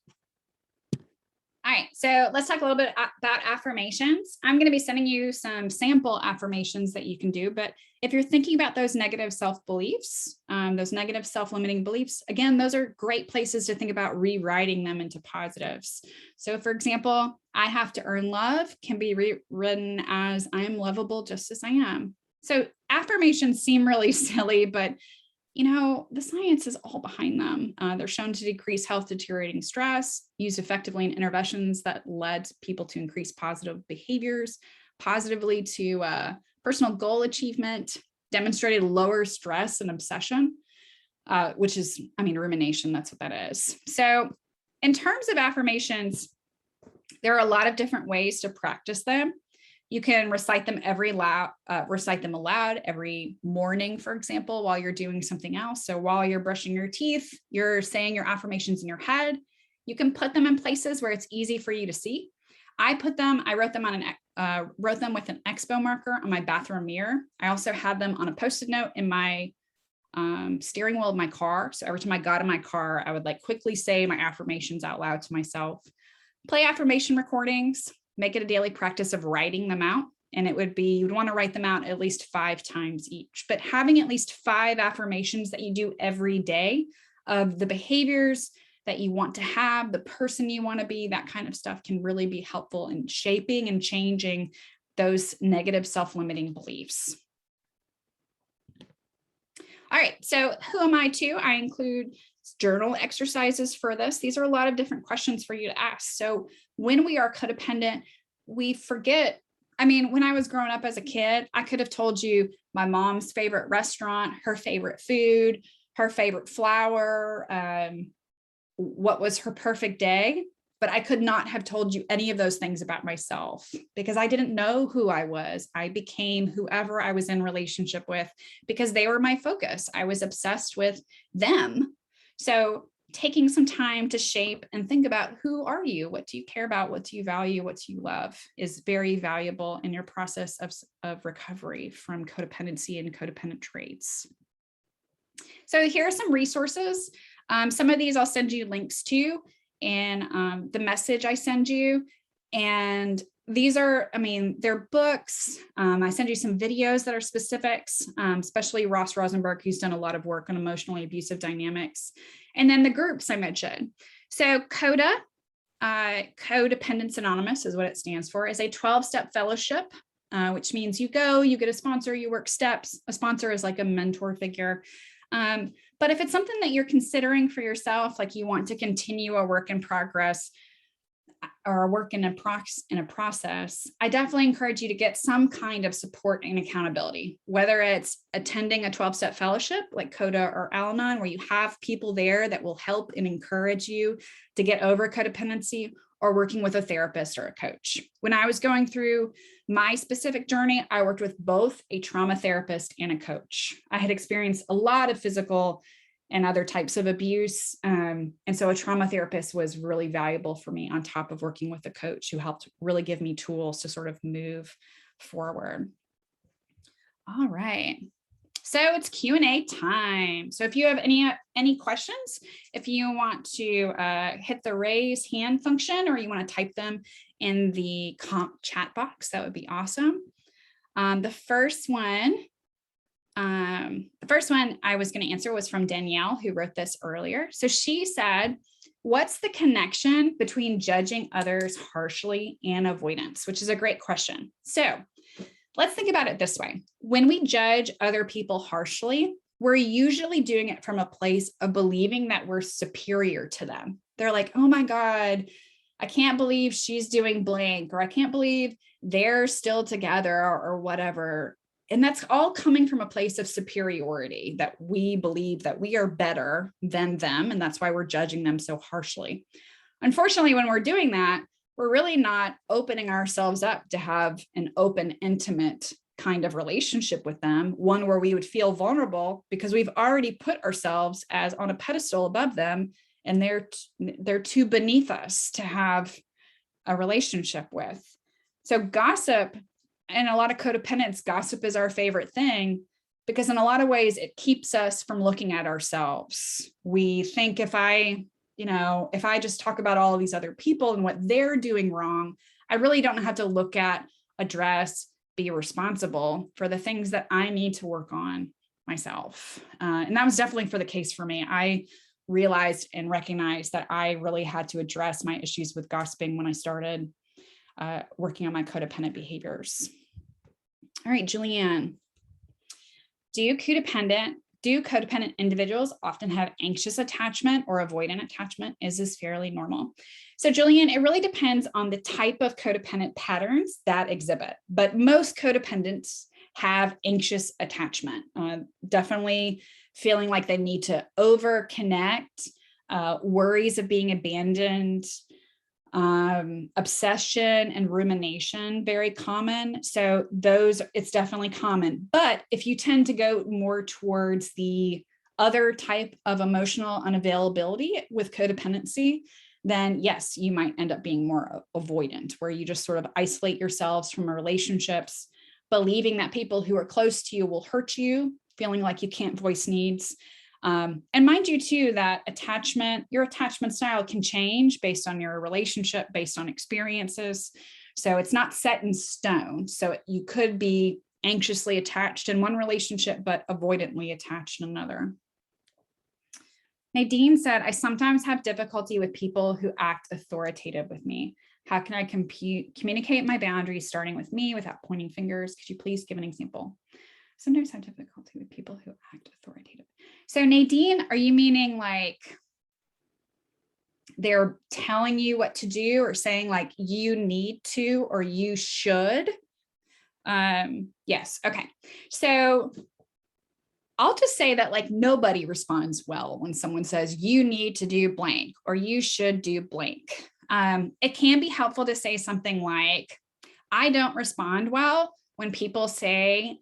All right, so let's talk a little bit about affirmations. I'm going to be sending you some sample affirmations that you can do, but if you're thinking about those negative self-beliefs, those negative self-limiting beliefs, again, those are great places to think about rewriting them into positives. So for example, I have to earn love can be rewritten as I am lovable just as I am. So affirmations seem really silly, but you know, the science is all behind them. They're shown to decrease health deteriorating stress, used effectively in interventions that led people to increase positive behaviors, positively to personal goal achievement, demonstrated lower stress and obsession, which is, rumination, that's what that is. So in terms of affirmations, there are a lot of different ways to practice them. You can recite them aloud every morning, for example, while you're doing something else. So while you're brushing your teeth, you're saying your affirmations in your head. You can put them in places where it's easy for you to see. I wrote them with an expo marker on my bathroom mirror. I also had them on a Post-it note in my steering wheel of my car. So every time I got in my car, I would quickly say my affirmations out loud to myself. Play affirmation recordings. Make it a daily practice of writing them out. And it would be, you'd want to write them out at least 5 times each, but having at least 5 affirmations that you do every day of the behaviors that you want to have, the person you want to be, that kind of stuff can really be helpful in shaping and changing those negative self-limiting beliefs. All right, so who am I to? I include journal exercises for this. These are a lot of different questions for you to ask. So when we are codependent, we forget. When I was growing up as a kid, I could have told you my mom's favorite restaurant, her favorite food, her favorite flower, what was her perfect day, but I could not have told you any of those things about myself because I didn't know who I was. I became whoever I was in relationship with because they were my focus. I was obsessed with them. So taking some time to shape and think about who are you? What do you care about? What do you value? What do you love is very valuable in your process of recovery from codependency and codependent traits. So here are some resources. Some of these I'll send you links to. in the message I send you. And these are, they're books. I send you some videos that are specifics, especially Ross Rosenberg, who's done a lot of work on emotionally abusive dynamics. And then the groups I mentioned. So CODA, Codependency Anonymous is what it stands for, is a 12-step fellowship, which means you go, you get a sponsor, you work steps. A sponsor is like a mentor figure. But if it's something that you're considering for yourself, like you want to continue a work in progress or a work in a process, I definitely encourage you to get some kind of support and accountability, whether it's attending a 12-step fellowship like CODA or Al-Anon, where you have people there that will help and encourage you to get over codependency, or working with a therapist or a coach. When I was going through my specific journey, I worked with both a trauma therapist and a coach. I had experienced a lot of physical and other types of abuse. And so a trauma therapist was really valuable for me, on top of working with a coach who helped really give me tools to sort of move forward. All right. So it's Q&A time. So if you have any questions, if you want to hit the raise hand function, or you want to type them in the chat box, that would be awesome. The first one I was going to answer was from Danielle, who wrote this earlier. So she said, what's the connection between judging others harshly and avoidance? Which is a great question. So let's think about it this way. When we judge other people harshly, we're usually doing it from a place of believing that we're superior to them. They're like, oh my God, I can't believe she's doing blank, or I can't believe they're still together, or whatever. And that's all coming from a place of superiority, that we believe that we are better than them. And that's why we're judging them so harshly. Unfortunately, when we're doing that, we're really not opening ourselves up to have an open, intimate kind of relationship with them, one where we would feel vulnerable, because we've already put ourselves as on a pedestal above them, and they're too beneath us to have a relationship with. So gossip, and a lot of codependents, gossip is our favorite thing, because in a lot of ways it keeps us from looking at ourselves. We think if I just talk about all of these other people and what they're doing wrong, I really don't have to look at, address, be responsible for the things that I need to work on myself. And that was definitely the case for me. I realized and recognized that I really had to address my issues with gossiping when I started working on my codependent behaviors. All right, Julianne, do codependent individuals often have anxious attachment or avoidant attachment? Is this fairly normal? So Julianne, it really depends on the type of codependent patterns that exhibit, but most codependents have anxious attachment, definitely feeling like they need to over connect, worries of being abandoned, obsession and rumination, very common. So it's definitely common. But if you tend to go more towards the other type of emotional unavailability with codependency, then yes, you might end up being more avoidant, where you just sort of isolate yourselves from relationships, believing that people who are close to you will hurt you, feeling like you can't voice needs. And mind you too, that your attachment style can change based on your relationship, based on experiences. So it's not set in stone. So you could be anxiously attached in one relationship, but avoidantly attached in another. Nadine said, I sometimes have difficulty with people who act authoritative with me. How can I communicate my boundaries starting with me without pointing fingers? Could you please give an example? Sometimes have difficulty with people who act authoritative. So Nadine, are you meaning like they're telling you what to do, or saying like you need to, or you should? Yes. Okay. So I'll just say that like nobody responds well when someone says you need to do blank or you should do blank. It can be helpful to say something like, I don't respond well when people say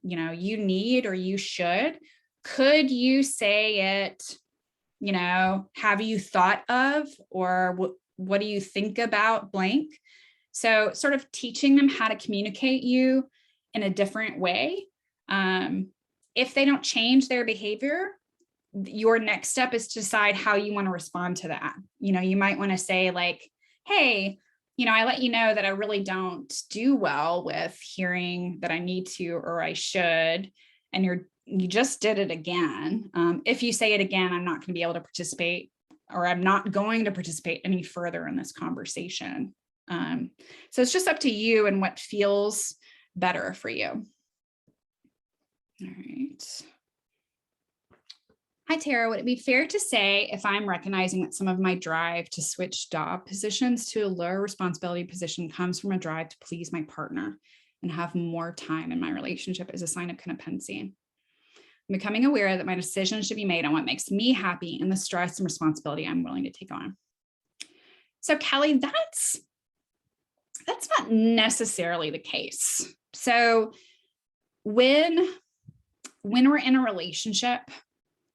you need or you should. Could you say it, have you thought of, or what do you think about blank? So sort of teaching them how to communicate you in a different way. If they don't change their behavior, your next step is to decide how you want to respond to that. You might want to say like, hey, I let you know that I really don't do well with hearing that I need to, or I should. And you just did it again. If you say it again, I'm not going to be able to participate, or I'm not going to participate any further in this conversation. So it's just up to you and what feels better for you. All right. Hi, Tara. Would it be fair to say if I'm recognizing that some of my drive to switch job positions to a lower responsibility position comes from a drive to please my partner and have more time in my relationship is a sign of codependency? I'm becoming aware that my decisions should be made on what makes me happy and the stress and responsibility I'm willing to take on. So Kelly, that's not necessarily the case. So when we're in a relationship,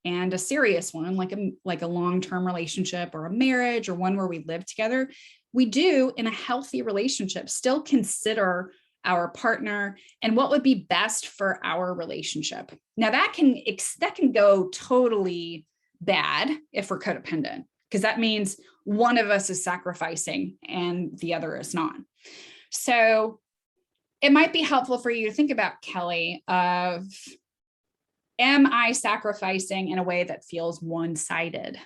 and a serious one, like a long-term relationship or a marriage or one where we live together, we do, in a healthy relationship, still consider our partner and what would be best for our relationship. Now that can go totally bad if we're codependent, because that means one of us is sacrificing and the other is not. So it might be helpful for you to think about, Kelly, of, am I sacrificing in a way that feels one-sided?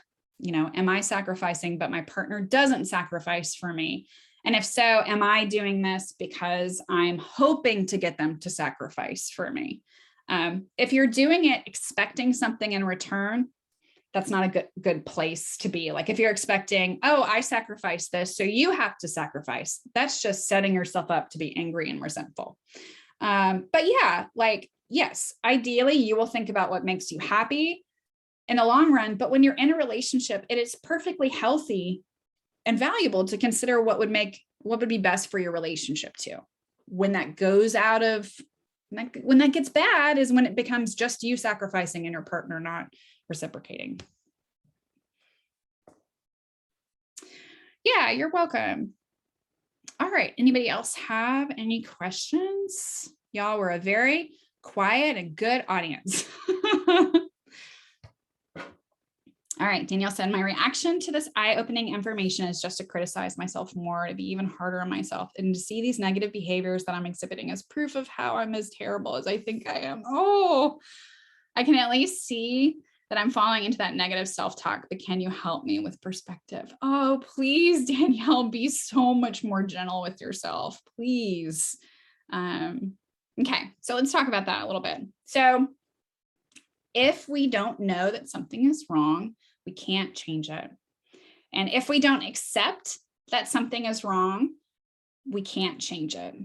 Am I sacrificing, but my partner doesn't sacrifice for me? And if so, am I doing this because I'm hoping to get them to sacrifice for me? If you're doing it expecting something in return, that's not a good place to be. Like if you're expecting, oh, I sacrificed this, so you have to sacrifice, that's just setting yourself up to be angry and resentful. But yeah, yes, ideally you will think about what makes you happy in the long run. But when you're in a relationship, it is perfectly healthy and valuable to consider what would be best for your relationship too. When that gets bad is when it becomes just you sacrificing and your partner not reciprocating. Yeah, you're welcome. All right. Anybody else have any questions? Y'all were a very quiet and good audience. All right, Danielle said, my reaction to this eye-opening information is just to criticize myself more, to be even harder on myself, and to see these negative behaviors that I'm exhibiting as proof of how I'm as terrible as I think I am. Oh, I can at least see that I'm falling into that negative self-talk, but can you help me with perspective? Oh, please, Danielle, be so much more gentle with yourself, please. Okay, so let's talk about that a little bit. So if we don't know that something is wrong, we can't change it. And if we don't accept that something is wrong, we can't change it.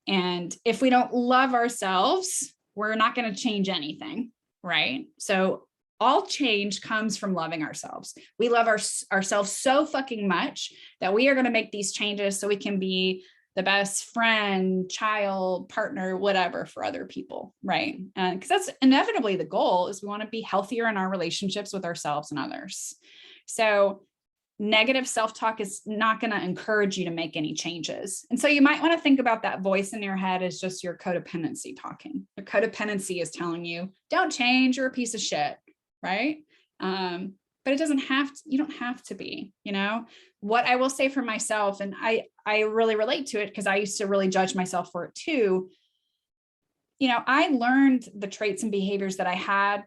And if we don't love ourselves, we're not going to change anything, right? So all change comes from loving ourselves. We love ourselves so fucking much that we are going to make these changes so we can be the best friend, child, partner, whatever for other people, right? Because that's inevitably the goal, is we want to be healthier in our relationships with ourselves and others. So negative self-talk is not going to encourage you to make any changes. And so you might want to think about that voice in your head as just your codependency talking. Your codependency is telling you, don't change, you're a piece of shit, right? But it doesn't have to, you don't have to be, what I will say for myself, and I really relate to it because I used to really judge myself for it too. I learned the traits and behaviors that I had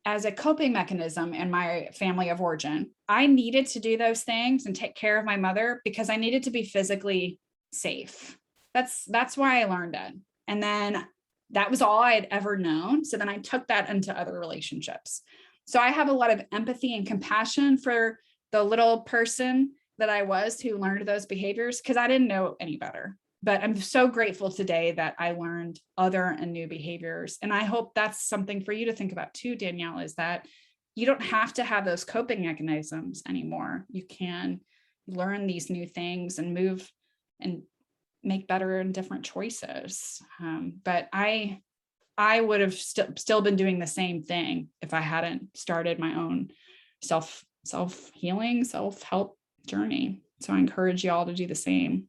as a coping mechanism in my family of origin. I needed to do those things and take care of my mother because I needed to be physically safe. That's why I learned it. And then that was all I had ever known. So then I took that into other relationships. So I have a lot of empathy and compassion for the little person that I was who learned those behaviors, because I didn't know any better. But I'm so grateful today that I learned other and new behaviors. And I hope that's something for you to think about too, Danielle, is that you don't have to have those coping mechanisms anymore. You can learn these new things and move and make better and different choices. But I would have still been doing the same thing if I hadn't started my own self-healing, self-help journey. So I encourage you all to do the same.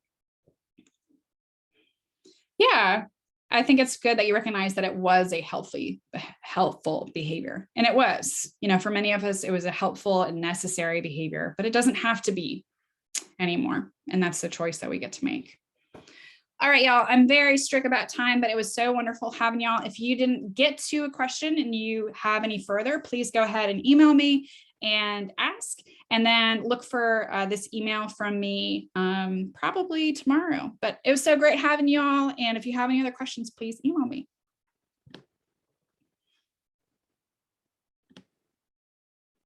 Yeah, I think it's good that you recognize that it was a healthy helpful behavior. And it was, for many of us, it was a helpful and necessary behavior, but it doesn't have to be anymore. And that's the choice that we get to make. All right, y'all, I'm very strict about time, but it was so wonderful having y'all. If you didn't get to a question and you have any further, please go ahead and email me and ask, and then look for this email from me probably tomorrow. But it was so great having y'all. And if you have any other questions, please email me.